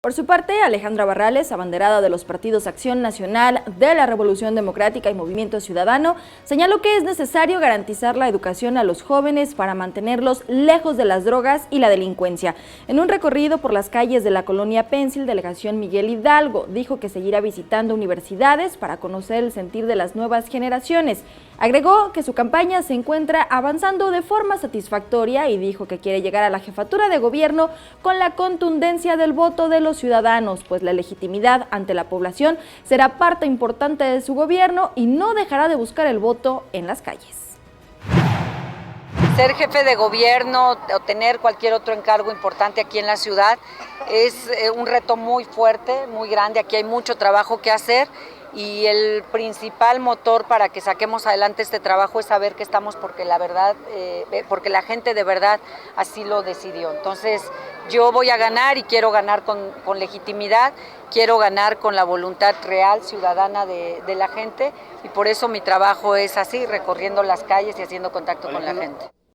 Por su parte, Alejandra Barrales, abanderada de los partidos Acción Nacional, de la Revolución Democrática y Movimiento Ciudadano, señaló que es necesario garantizar la educación a los jóvenes para mantenerlos lejos de las drogas y la delincuencia. En un recorrido por las calles de la colonia Pensil, delegación Miguel Hidalgo, dijo que seguirá visitando universidades para conocer el sentir de las nuevas generaciones. Agregó que su campaña se encuentra avanzando de forma satisfactoria y dijo que quiere llegar a la jefatura de gobierno con la contundencia del voto de los ciudadanos, pues la legitimidad ante la población será parte importante de su gobierno y no dejará de buscar el voto en las calles. Ser jefe de gobierno o tener cualquier otro encargo importante aquí en la ciudad es un reto muy fuerte, muy grande. Aquí hay mucho trabajo que hacer y el principal motor para que saquemos adelante este trabajo es saber que estamos porque la verdad, porque la gente de verdad así lo decidió. Entonces yo voy a ganar y quiero ganar con legitimidad, quiero ganar con la voluntad real ciudadana de la gente y por eso mi trabajo es así, recorriendo las calles y haciendo contacto con la gente.